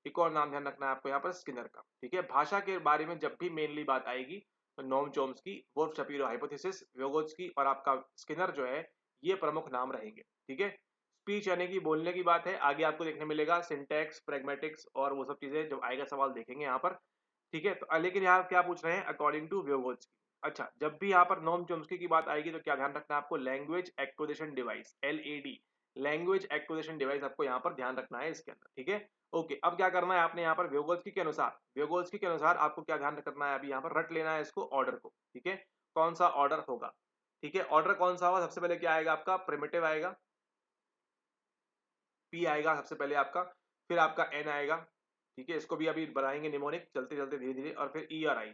A: एक और नाम ध्यान रखना है आपको यहाँ पर स्किनर का। ठीक है, भाषा के बारे में जब भी मेनली बात आएगी तो नोम चोम्स्की, वुर्फ शपीरो हाइपोथेसिस, व्योगोत्स्की और आपका स्किनर जो है ये प्रमुख नाम रहेंगे। ठीक है, स्पीच यानी कि बोलने की बात है, आगे आपको देखने मिलेगा सिंटैक्स, प्रैग्मेटिक्स और वो सब चीजें जब आएगा सवाल देखेंगे यहाँ पर। ठीक है, तो लेकिन यहाँ क्या पूछ रहे हैं, अकॉर्डिंग टू व्योगोत्स्की। अच्छा, जब भी यहाँ पर नोम चोम्स्की की बात आएगी तो क्या ध्यान रखना है आपको, language acquisition device, LAD, language acquisition device आपको यहाँ पर ध्यान रखना है इसके अंदर। ठीक है, ओके, अब क्या करना है आपने यहाँ पर व्योगोत्स्की के अनुसार आपको क्या ध्यान रखना है, अभी यहाँ पर रट लेना है इसको ऑर्डर को। ठीक है, कौन सा ऑर्डर होगा, ठीक है, ऑर्डर कौन सा होगा, सबसे पहले क्या आएगा आपका, प्रिमिटिव आएगा, पी आएगा सबसे पहले आपका, फिर आपका एन आएगा। ठीक है, इसको भी अभी बढ़ाएंगे निमोनिक चलते चलते धीरे धीरे, और फिर ई आर आई,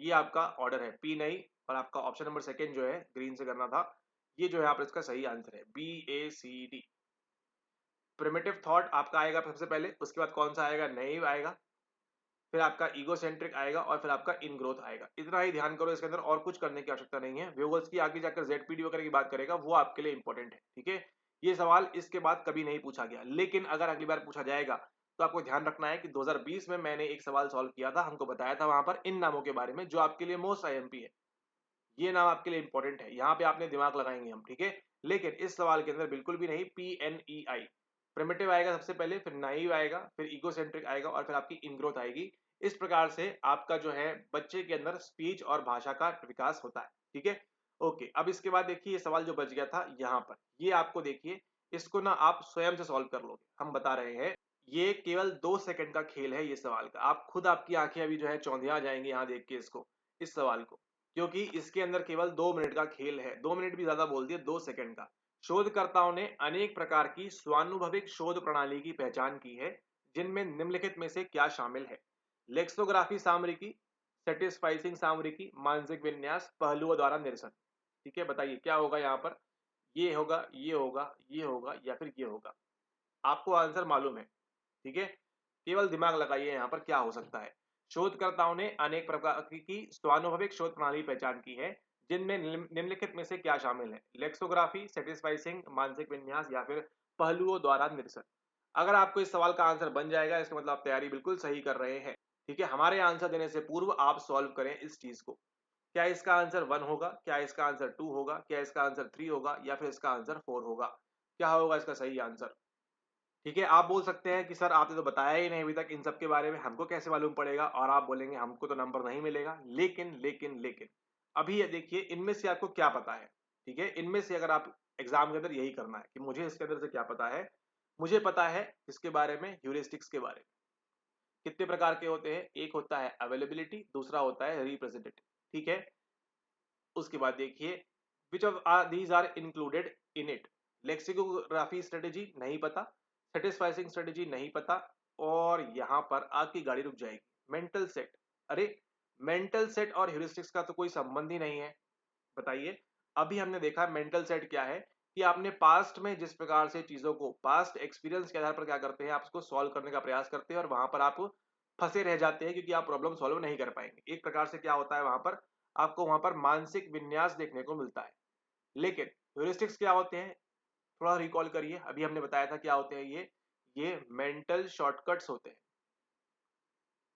A: ये आपका ऑर्डर है, पी नहीं, और आपका ऑप्शन नंबर सेकंड जो है ग्रीन से करना था, ये जो है आप इसका सही आंसर है, बी ए सी डी। प्रिमिटिव थॉट आपका आएगा सबसे पहले, उसके बाद कौन सा आएगा, नैव आएगा, फिर आपका ईगोसेंट्रिक आएगा और फिर आपका इन ग्रोथ आएगा। इतना ही ध्यान करो, इसके अंदर और कुछ करने की आवश्यकता नहीं है। व्योगोत्स्की की आगे जाकर जेडपीडी वगैरह की बात करेगा, वो आपके लिए इंपॉर्टेंट है। ठीक है, ये सवाल इसके बाद कभी नहीं पूछा गया, लेकिन अगर अगली बार पूछा जाएगा तो आपको ध्यान रखना है कि 2020 में मैंने एक सवाल सॉल्व किया था, हमको बताया था वहां पर इन नामों के बारे में जो आपके लिए मोस्ट आईएमपी है, ये नाम आपके लिए इंपॉर्टेंट है, यहाँ पे आपने दिमाग लगाएंगे हम। ठीक है, लेकिन इस सवाल के अंदर बिल्कुल भी नहीं, पी एन ई आई, प्रिमिटिव आएगा सबसे पहले, फिर नाइव आएगा, फिर इगोसेंट्रिक आएगा और फिर आपकी इनग्रोथ आएगी। इस प्रकार से आपका जो है बच्चे के अंदर स्पीच और भाषा का विकास होता है। ठीक है, ओके, अब इसके बाद देखिए ये सवाल जो बच गया था यहाँ पर, ये आपको देखिए, इसको ना आप स्वयं से सॉल्व कर लोगे, हम बता रहे हैं, ये केवल 2 सेकंड का खेल है ये सवाल का, आप खुद आपकी आंखें अभी जो है चौंधिया जाएंगी यहाँ देख के इसको, इस सवाल को, क्योंकि इसके अंदर केवल 2 मिनट का खेल है, 2 मिनट भी ज्यादा बोल दिए, 2 सेकंड का। शोधकर्ताओं ने अनेक प्रकार की स्वानुभविक शोध प्रणाली की पहचान की है, जिनमें निम्नलिखित में से क्या शामिल है, लेक्सोग्राफी सामरिकी, सेटिस्फाइसिंग सामरिकी, मानसिक विन्यास, पहलुओं द्वारा निरसन। ठीक है, बताइए क्या होगा यहाँ पर, ये होगा, ये होगा, ये होगा या फिर ये होगा, आपको आंसर मालूम है। ठीक है, केवल दिमाग लगाइए यहाँ पर क्या हो सकता है। शोधकर्ताओं ने अनेक प्रकार की स्वानुभविक शोध प्रणाली पहचान की है, जिनमें निम्नलिखित में से क्या शामिल है, लेक्सोग्राफी, सेटिस्फाइसिंग, मानसिक विन्यास या फिर पहलुओं द्वारा निरसन। अगर आपको इस सवाल का आंसर बन जाएगा इसका मतलब आप तैयारी बिल्कुल सही कर रहे हैं। ठीक है, हमारे आंसर देने से पूर्व आप सॉल्व करें इस चीज को, क्या इसका आंसर 1 होगा, क्या इसका आंसर 2 होगा, क्या इसका आंसर 3 होगा या फिर इसका आंसर 4 होगा, क्या होगा इसका सही आंसर। ठीक है, आप बोल सकते हैं कि सर आपने तो बताया ही नहीं अभी तक इन सब के बारे में, हमको कैसे मालूम पड़ेगा, और आप बोलेंगे हमको तो नंबर नहीं मिलेगा, लेकिन अभी ये देखिए इनमें से आपको क्या पता है। ठीक है, इनमें से अगर आप एग्जाम के अंदर यही करना है कि मुझे इसके अंदर से क्या पता है, मुझे पता है इसके बारे में, ह्यूरिस्टिक्स के बारे में कितने प्रकार के होते हैं, एक होता है अवेलेबिलिटी, दूसरा होता है रिप्रेजेंटेटिव। ठीक है, उसके बाद देखिए which of these are included in it, lexicography strategy नहीं पता, सेटिस्फाइसिंग स्ट्रेटेजी नहीं पता, और यहां पर आपकी गाड़ी रुक जाएगी, मेंटल सेट। अरे, मेंटल सेट और ह्यूरिस्टिक्स का तो कोई संबंध ही नहीं है, बताइए। अभी हमने देखा मेंटल सेट क्या है, कि आपने पास्ट में जिस प्रकार से चीजों को पास्ट एक्सपीरियंस के आधार पर क्या करते हैं, आप उसको सॉल्व करने का प्रयास करते हैं और वहां पर आप फंसे रह जाते हैं क्योंकि आप प्रॉब्लम सॉल्व नहीं कर पाएंगे। एक प्रकार से क्या होता है वहां पर, आपको वहां पर मानसिक विन्यास देखने को मिलता है। लेकिन ह्यूरिस्टिक्स क्या होते हैं, थोड़ा रिकॉल करिए, अभी हमने बताया था क्या होते हैं ये मेंटल शॉर्टकट्स होते हैं।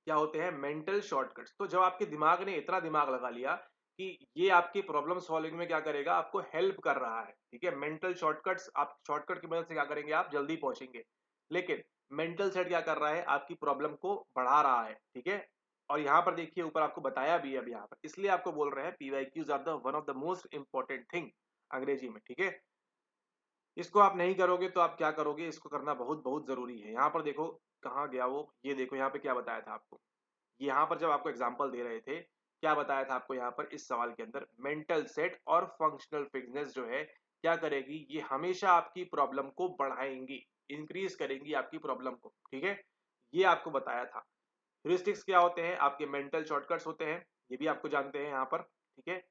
A: क्या होते हैं? Mental shortcuts. तो जब आपके दिमाग ने इतना दिमाग लगा लिया कि ये आपकी प्रॉब्लम सॉल्विंग में क्या करेगा, आपको हेल्प कर रहा है, ठीक है? मेंटल शॉर्टकट्स, आप शॉर्टकट की मदद से क्या करेंगे, आप जल्दी पहुंचेंगे। लेकिन मेंटल सेट क्या कर रहा है, आपकी प्रॉब्लम को बढ़ा रहा है, ठीक है? और यहाँ पर देखिए, ऊपर आपको बताया भी है अब यहाँ पर, इसलिए आपको बोल रहे हैं PYQs are the one of the most important thing अंग्रेजी में, ठीक है? इसको आप नहीं करोगे तो आप क्या करोगे, इसको करना बहुत बहुत जरूरी है। यहाँ पर देखो, कहाँ गया वो, ये देखो यहाँ पे क्या बताया था आपको। यहाँ पर जब आपको एग्जाम्पल दे रहे थे, क्या बताया था आपको यहाँ पर इस सवाल के अंदर, मेंटल सेट और फंक्शनल फिटनेस जो है क्या करेगी, ये हमेशा आपकी प्रॉब्लम को बढ़ाएंगी, इंक्रीज करेंगी आपकी प्रॉब्लम को, ठीक है? ये आपको बताया था। ह्यूरिस्टिक्स क्या होते हैं, आपके मेंटल शॉर्टकट्स होते हैं, ये भी आपको जानते हैं यहाँ पर, ठीक है?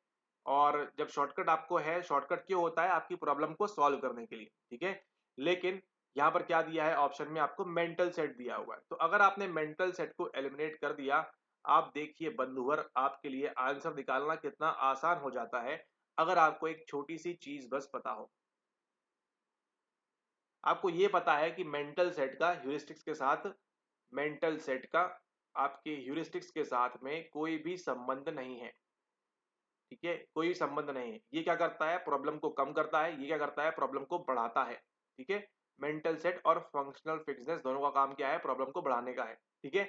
A: और जब शॉर्टकट आपको है, शॉर्टकट क्यों होता है, आपकी प्रॉब्लम को सॉल्व करने के लिए, ठीक है? लेकिन यहाँ पर क्या दिया है ऑप्शन में, आपको मेंटल सेट दिया हुआ है। तो अगर आपने मेंटल सेट को एलिमिनेट कर दिया, आप देखिए बंधुवर, आपके लिए आंसर निकालना कितना आसान हो जाता है, अगर आपको एक छोटी सी चीज बस पता हो। आपको ये पता है कि मेंटल सेट का ह्यूरिस्टिक्स के साथ, मेंटल सेट का आपके ह्यूरिस्टिक्स के साथ में कोई भी संबंध नहीं है, ठीक है? कोई संबंध नहीं है। ये क्या करता है, प्रॉब्लम को कम करता है, ये क्या करता है, प्रॉब्लम को बढ़ाता है, ठीक है? मेंटल सेट और फंक्शनल फिटनेस दोनों का काम क्या है, प्रॉब्लम को बढ़ाने का है, ठीक है?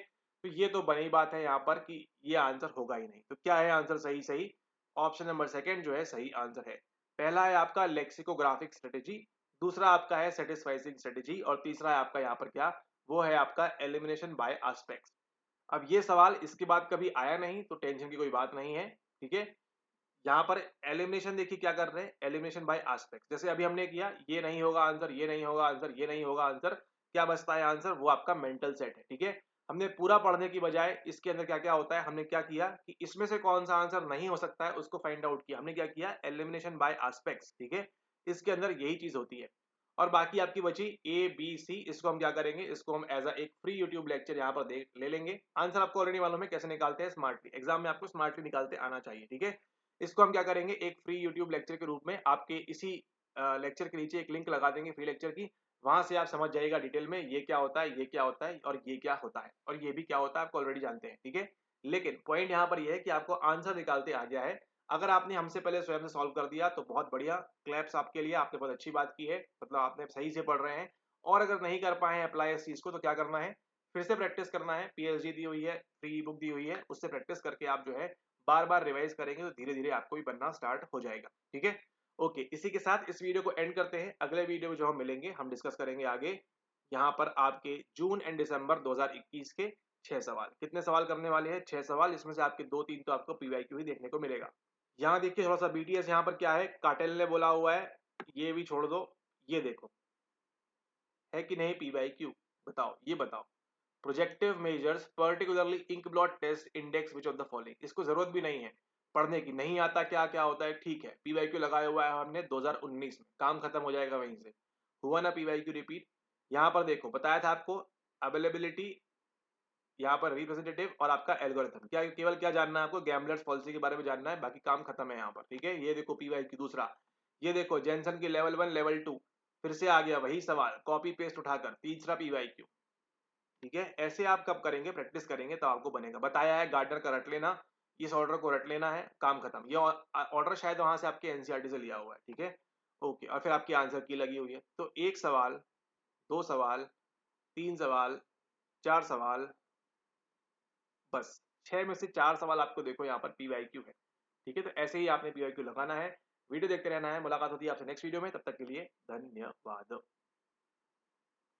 A: तो ये तो बनी बात है यहाँ पर कि ये आंसर होगा ही नहीं। तो क्या है आंसर, सही सही ऑप्शन नंबर सेकंड जो है सही आंसर है। पहला है आपका लेक्सिकोग्राफिक स्ट्रेटेजी, दूसरा आपका है सेटिस्फाइसिंग स्ट्रेटेजी, और तीसरा है आपका यहाँ पर क्या, वो है आपका एलिमिनेशन बाय एस्पेक्ट्स। अब ये सवाल इसके बाद कभी आया नहीं, तो टेंशन की कोई बात नहीं है, ठीक है? यहाँ पर एलिमिनेशन देखिए क्या कर रहे हैं, एलिमिनेशन बाय एस्पेक्ट। जैसे अभी हमने किया, ये नहीं होगा आंसर, ये नहीं होगा आंसर, ये नहीं होगा आंसर, क्या बचता है आंसर, वो आपका मेंटल सेट है, ठीक है? हमने पूरा पढ़ने की बजाय इसके अंदर क्या क्या होता है, हमने क्या किया कि इसमें से कौन सा आंसर नहीं हो सकता है उसको फाइंड आउट किया। हमने क्या किया, एलिमिनेशन बाय एस्पेक्ट्स, ठीक है? इसके अंदर यही चीज होती है। और बाकी आपकी बची ए बी सी, इसको हम क्या करेंगे, इसको हम एज अ एक फ्री यूट्यूब लेक्चर यहाँ पर देख ले लेंगे। आंसर आपको ऑलरेडी मालूम है कैसे निकालते हैं, स्मार्टली, एग्जाम में आपको स्मार्टली निकालते आना चाहिए, ठीक है? इसको हम क्या करेंगे, एक फ्री यूट्यूब लेक्चर के रूप में आपके इसी लेक्चर के नीचे एक लिंक लगा देंगे फ्री लेक्चर की, वहां से आप समझ जाएगा डिटेल में ये क्या होता है, ये क्या होता है, और ये क्या होता है, और ये भी क्या होता है, आपको ऑलरेडी जानते हैं, ठीक है? लेकिन पॉइंट यहाँ पर यह है कि आपको आंसर निकालते आ गया है। अगर आपने हमसे पहले स्वयं से सॉल्व कर दिया तो बहुत बढ़िया, क्लैप्स आपके लिए, आपने बहुत अच्छी बात की है, मतलब आपने सही से पढ़ रहे हैं। और अगर नहीं कर पाए हैं अप्लाई इस चीज को, तो क्या करना है, फिर से प्रैक्टिस करना है। पीएचडी दी हुई है, फ्री बुक दी हुई है, उससे प्रैक्टिस करके आप जो है बार बार रिवाइज करेंगे तो धीरे धीरे आपको भी बनना स्टार्ट हो जाएगा, ठीक है? ओके, इसी के साथ इस वीडियो को एंड करते हैं। अगले वीडियो में जो हम मिलेंगे, हम डिस्कस करेंगे आगे यहाँ पर आपके जून एंड दिसंबर 2021 के 6 सवाल। कितने सवाल करने वाले हैं, 6 सवाल, इसमें से आपके 2-3 तो आपको पीवाईक्यू ही देखने को मिलेगा। यहाँ देखिए थोड़ा सा बीटीएस, यहाँ पर क्या है, काटेल ने बोला हुआ है, ये भी छोड़ दो, ये देखो है कि नहीं पीवाईक्यू, बताओ, ये बताओ। Projective measures particularly ink blot test index which of the following, इसको जरूरत भी नहीं है पढ़ने की, नहीं आता क्या क्या होता है, ठीक है? पीवाईक्यू लगाया हुआ है हमने 2019 में, काम खत्म हो जाएगा वहीं से। हुआ ना पीवाईक्यू रिपीट? यहाँ पर देखो बताया था आपको, अवेलेबिलिटी, यहाँ पर रिप्रेजेंटेटिव, और आपका एल्गोरिथम। क्या केवल क्या जानना है आपको, गैम्बलर्स पॉलिसी के बारे में जानना है, बाकी काम खत्म है यहाँ पर, ठीक है? ये देखो पीवाईक्यू दूसरा, ये देखो जेनसन की लेवल 1 लेवल 2, फिर से आ गया वही सवाल, कॉपी पेस्ट उठाकर, तीसरा पीवाईक्यू, ठीक है? ऐसे आप कब करेंगे, प्रैक्टिस करेंगे तो आपको बनेगा। बताया है गार्डनर का रट लेना, इस ऑर्डर को रट लेना है, काम खत्म। ये ऑर्डर शायद वहां से आपके एनसीईआरटी से लिया हुआ है, ठीक है? ओके, और फिर आपकी आंसर की लगी हुई है। तो 1 सवाल, 2 सवाल, 3 सवाल, 4 सवाल, बस 6 में से 4 सवाल आपको देखो यहाँ पर पीवाईक्यू है, ठीक है? तो ऐसे ही आपने पीवाईक्यू लगाना है। वीडियो देखते रहना है। मुलाकात होती है आपसे नेक्स्ट वीडियो में, तब तक के लिए धन्यवाद।